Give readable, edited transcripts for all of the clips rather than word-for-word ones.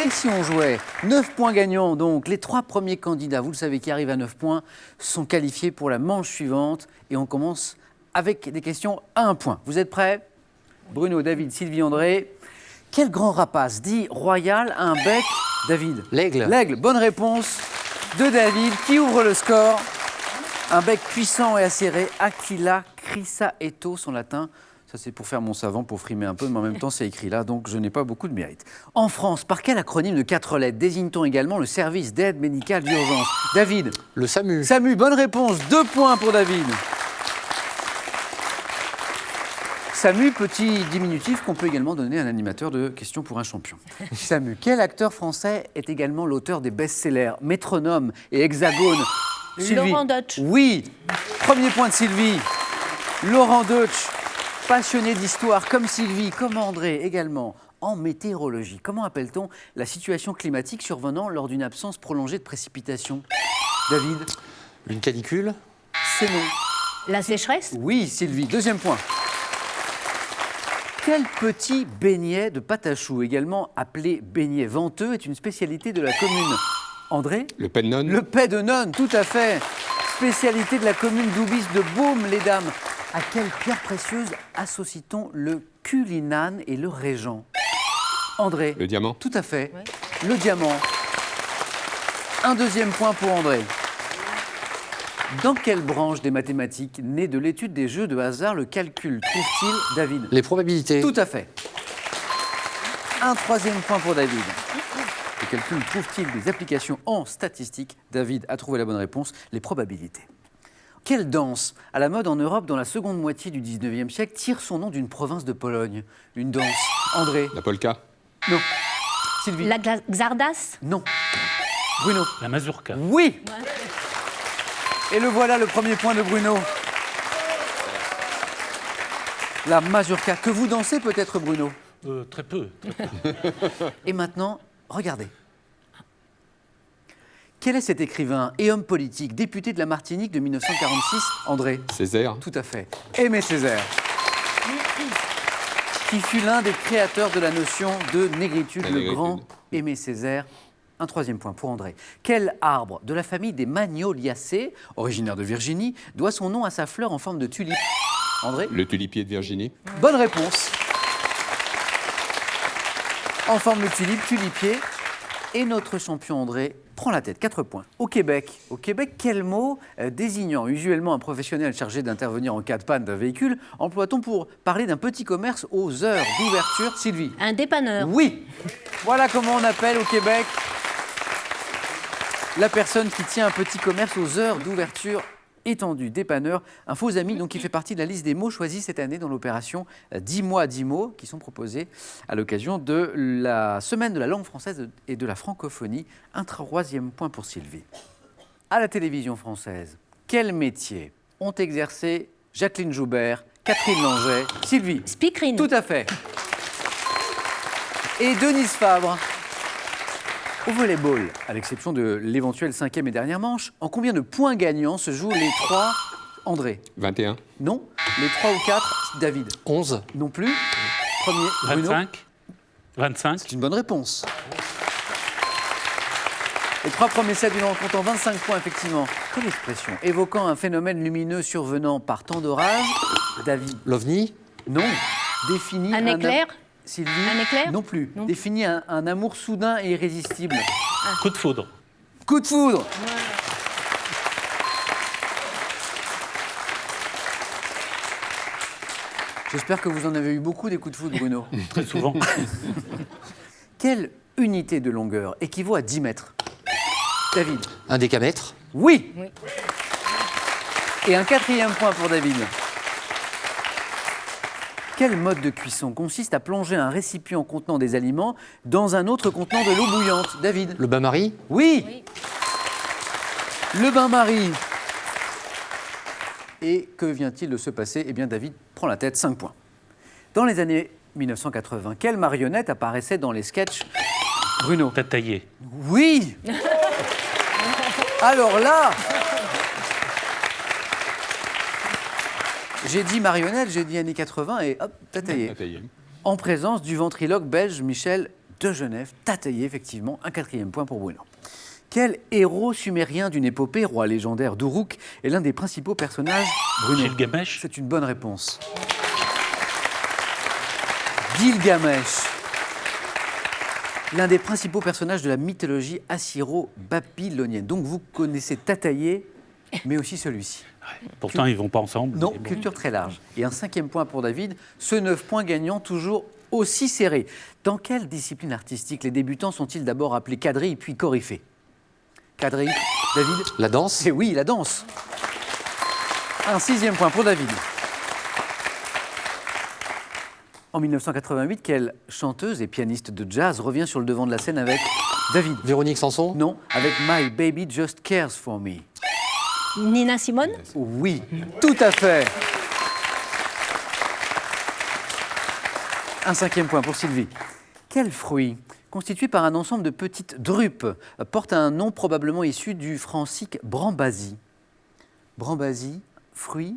Et si on jouait 9 points gagnants, donc les 3 premiers candidats, vous le savez, qui arrivent à 9 points, sont qualifiés pour la manche suivante. Et on commence avec des questions à 1 point. Vous êtes prêts? Bruno, David, Sylvie, André. Quel grand rapace dit royal a un bec? David. L'aigle. L'aigle, bonne réponse de David, qui ouvre le score. Un bec puissant et acéré, Aquila chrysaetos en latin. Ça, c'est pour faire mon savant, pour frimer un peu, mais en même temps, c'est écrit là, donc je n'ai pas beaucoup de mérite. En France, par quel acronyme de 4 lettres désigne-t-on également le service d'aide médicale d'urgence? David. Le SAMU. SAMU, bonne réponse, 2 points pour David. SAMU, petit diminutif qu'on peut également donner à un animateur de questions pour un champion. SAMU, quel acteur français est également l'auteur des best-sellers Métronome et Hexagone? Sylvie. Laurent Deutsch. Oui, premier point de Sylvie. Laurent Deutsch, passionné d'histoire comme Sylvie, comme André également, en météorologie. Comment appelle-t-on la situation climatique survenant lors d'une absence prolongée de précipitations? David. Une canicule. C'est non. La sécheresse? Oui, Sylvie, deuxième point. Quel petit beignet de pâte à choux, également appelé beignet venteux, est une spécialité de la commune? André? Le paix de nonne. Le paix de nonne, tout à fait. Spécialité de la commune d'Oubis de Baume-les-Dames. À quelle pierre précieuse associe-t-on le culinane et le régent? André? Le diamant. Tout à fait. Oui. Le diamant. Un deuxième point pour André. Dans quelle branche des mathématiques, née de l'étude des jeux de hasard, le calcul trouve-t-il, David? Les probabilités. Tout à fait. Un troisième point pour David. Le calcul trouve-t-il des applications en statistique? David a trouvé la bonne réponse, les probabilités. Quelle danse, à la mode en Europe dans la seconde moitié du 19e siècle, tire son nom d'une province de Pologne? Une danse. André? La polka. Non. Sylvie? La Xardas? Non. Bruno? La mazurka. Oui. Et le voilà, le premier point de Bruno. La mazurka, que vous dansez peut-être, Bruno? Très peu. Et maintenant, regardez. Quel est cet écrivain et homme politique, député de la Martinique de 1946, André? Césaire. Tout à fait. Aimé Césaire. Qui fut l'un des créateurs de la notion de négritude, La le négritude. grand Aimé Césaire. Un troisième point pour André. Quel arbre de la famille des Magnoliacées, originaire de Virginie, doit son nom à sa fleur en forme de tulipe? André? Le tulipier de Virginie. Bonne réponse. En forme de tulipe, tulipier. Et notre champion André prend la tête, 4 points. Au Québec, quel mot désignant usuellement un professionnel chargé d'intervenir en cas de panne d'un véhicule emploie-t-on pour parler d'un petit commerce aux heures d'ouverture? Sylvie? Un dépanneur? Oui. Voilà comment on appelle au Québec la personne qui tient un petit commerce aux heures d'ouverture étendue. Dépanneur, un faux ami donc, qui fait partie de la liste des mots choisis cette année dans l'opération 10 mois, 10 mots, qui sont proposés à l'occasion de la semaine de la langue française et de la francophonie. Un troisième point pour Sylvie. À la télévision française, quels métiers ont exercé Jacqueline Joubert, Catherine Langeais, Sylvie? Speakerine? Tout à fait. Et Denise Fabre. Au volleyball, à l'exception de l'éventuelle 5e et dernière manche, en combien de points gagnants se jouent les 3? André? 21. Non. Les 3 ou 4? David? 11. Non plus. Premier, Bruno? 25. 25. C'est une bonne réponse. Les 3 premiers sets d'une rencontre en 25 points, effectivement. Quelle expression évoquant un phénomène lumineux survenant par temps d'orage? David? L'OVNI. Non. Définit Un éclair? Sylvie? Un éclair? Non plus. Non. Définit un amour soudain et irrésistible. Coup de foudre. Coup de foudre. J'espère que vous en avez eu beaucoup des coups de foudre, Bruno. Très souvent. Quelle unité de longueur équivaut à 10 mètres? David? Un décamètre. Oui. Oui. Et un 4e point pour David. Quel mode de cuisson consiste à plonger un récipient contenant des aliments dans un autre contenant de l'eau bouillante? David? Le bain-marie. Oui. Le bain-marie. Et que vient-il de se passer? Eh bien, David prend la tête, 5 points. Dans les années 1980, quelle marionnette apparaissait dans les sketchs? Bruno? Tataillé. Oui. Alors là, j'ai dit marionnette, j'ai dit années 80 et hop, t'as taillé. Taillé. En présence du ventriloque belge Michel de Genève, Tataillé, effectivement, un 4e point pour Bruno. Quel héros sumérien d'une épopée, roi légendaire d'Uruk, est l'un des principaux personnages, Bruno? Gilgamesh. C'est une bonne réponse. Gilgamesh, l'un des principaux personnages de la mythologie assyro-babylonienne. Donc vous connaissez Tataillé, mais aussi celui-ci. Pourtant, ils ne vont pas ensemble. Non, mais bon. culture très large. Et un 5e point pour David, ce 9 points gagnant toujours aussi serré. Dans quelle discipline artistique les débutants sont-ils d'abord appelés quadrilles puis coryphées? Quadrilles, David? La danse. C'est oui, la danse. Un 6e point pour David. En 1988, quelle chanteuse et pianiste de jazz revient sur le devant de la scène avec David? Véronique Sanson. Non, avec My Baby Just Cares For Me. Nina Simone. Oui, tout à fait. Un 5e point pour Sylvie. Quel fruit, constitué par un ensemble de petites drupes, porte un nom probablement issu du francique Brambasie? Brambasie, fruit.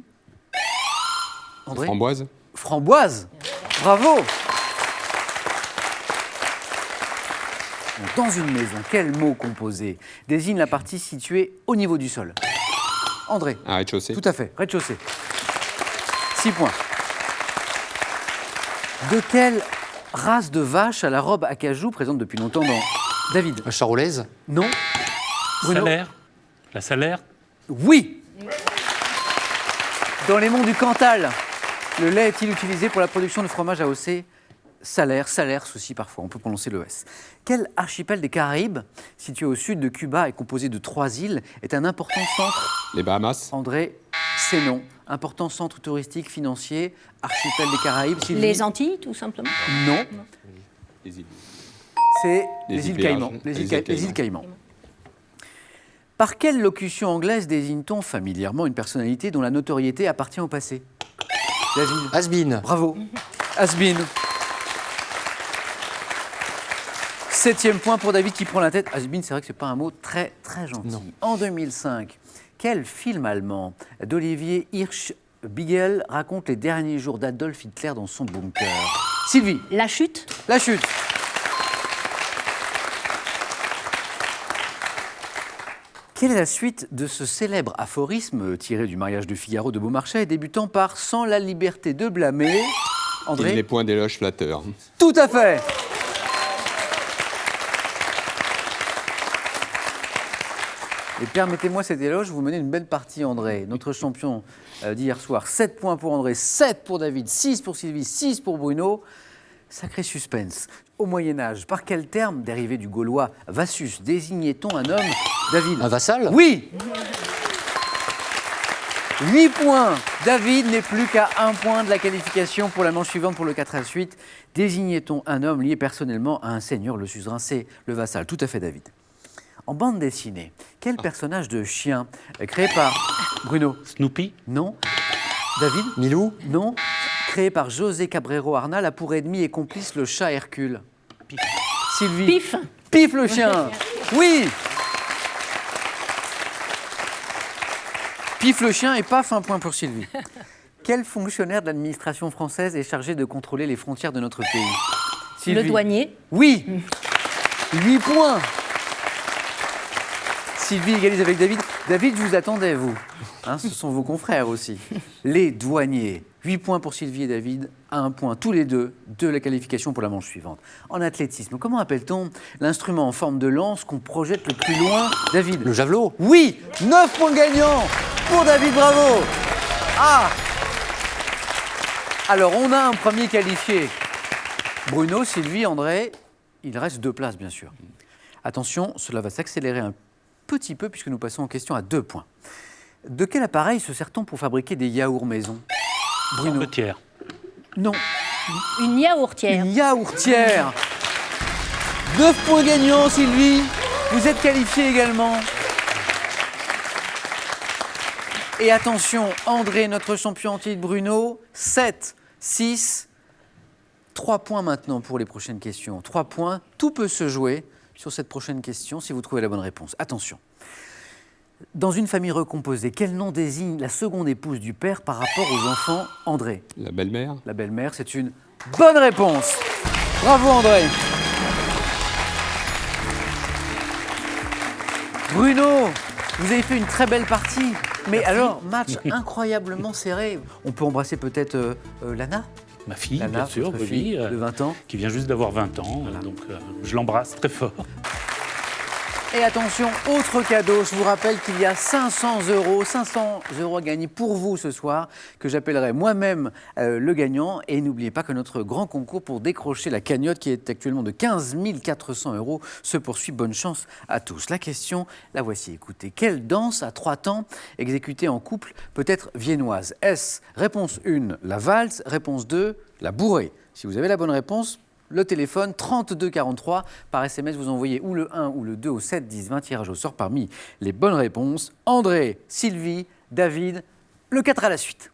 André? Framboise. Framboise. Bravo. Dans une maison, quel mot composé désigne la partie située au niveau du sol? André? Un rez-de-chaussée. Tout à fait, rez-de-chaussée. 6 points. De quelle race de vache à la robe à cajou présente depuis longtemps dans David? La charolaise. Non. Bruno? Salaire. La salaire. Oui. Dans les monts du Cantal, le lait est-il utilisé pour la production de fromage AOC? Salaire aussi parfois, on peut prononcer le S. Quel archipel des Caraïbes, situé au sud de Cuba et composé de 3 îles, est un important centre? Les Bahamas. André, c'est non. Important centre touristique, financier, archipel des Caraïbes. Sylvie? Les Antilles, tout simplement. Non, Les îles. c'est Les les îles îles Caïmans. Vierges. Les îles Caïmans. Par quelle locution anglaise désigne-t-on familièrement une personnalité dont la notoriété appartient au passé? David? Has-been. Bravo. Has-been. 7e point pour David qui prend la tête. Has-been, c'est vrai que ce n'est pas un mot très, très gentil. Non. En 2005, quel film allemand d'Olivier Hirschbiegel raconte les derniers jours d'Adolf Hitler dans son bunker? Sylvie? La chute. La chute. Quelle est la suite de ce célèbre aphorisme tiré du mariage de Figaro de Beaumarchais, débutant par « Sans la liberté de blâmer » André? Il n'est point d'éloge flatteur. Tout à fait. Et permettez-moi cet éloge, vous menez une belle partie, André. Notre champion d'hier soir, 7 points pour André, 7 pour David, 6 pour Sylvie, 6 pour Bruno. Sacré suspense. Au Moyen-Âge, par quel terme, dérivé du gaulois vassus, désignait-on un homme, David? Un vassal. Oui. 8 points. David n'est plus qu'à 1 point de la qualification pour la manche suivante pour le 4-8. Désignait-on un homme lié personnellement à un seigneur, le suzerain, c'est le vassal? Tout à fait, David. En bande dessinée, quel personnage de chien créé par Bruno? Snoopy. Non. David? Milou. Non. Créé par José Cabrero Arnal, a pour ennemi et complice le chat Hercule. Pif. Sylvie? Pif. Pif le chien. Oui. Pif le chien et paf, 1 point pour Sylvie. Quel fonctionnaire de l'administration française est chargé de contrôler les frontières de notre pays? Sylvie? Le douanier. Oui. 8 points. Sylvie égalise avec David. David, je vous attendais, vous. Hein, ce sont vos confrères aussi. Les douaniers. 8 points pour Sylvie et David, 1 point tous les deux de la qualification pour la manche suivante. En athlétisme, comment appelle-t-on l'instrument en forme de lance qu'on projette le plus loin? David? Le javelot. Oui, 9 points gagnants pour David, bravo. Ah. Alors, on a un premier qualifié. Bruno, Sylvie, André, il reste 2 places, bien sûr. Attention, cela va s'accélérer un petit peu puisque nous passons en question à 2 points. De quel appareil se sert-on pour fabriquer des yaourts maison? Bruno? Petière. Non, Une yaourtière. une yaourtière. 9 points gagnants, Sylvie. Vous êtes qualifié également. Et attention, André, notre champion en titre, Bruno, 7, 6, 3 points maintenant pour les prochaines questions. 3 points, tout peut se jouer sur cette prochaine question si vous trouvez la bonne réponse. Attention. Dans une famille recomposée, quel nom désigne la seconde épouse du père par rapport aux enfants? André? La belle-mère. La belle-mère, c'est une bonne réponse. Bravo André. Bruno, vous avez fait une très belle partie. Mais alors, match incroyablement serré. On peut embrasser peut-être Lana, Ma fille, Lana, bien sûr, votre oui, fille de 20 ans. qui vient juste d'avoir 20 ans. Donc, je l'embrasse très fort. Et attention, autre cadeau, je vous rappelle qu'il y a 500 € à gagner pour vous ce soir, que j'appellerai moi-même le gagnant. Et n'oubliez pas que notre grand concours pour décrocher la cagnotte, qui est actuellement de 15 400 €, se poursuit. Bonne chance à tous. La question, la voici, écoutez. Quelle danse à 3 temps exécutée en couple peut être viennoise? Est-ce réponse 1, la valse, réponse 2, la bourrée? Si vous avez la bonne réponse, le téléphone 32 43. Par SMS, vous envoyez ou le 1 ou le 2 au 7 10 20. Tirage au sort parmi les bonnes réponses. André, Sylvie, David, le 4 à la suite.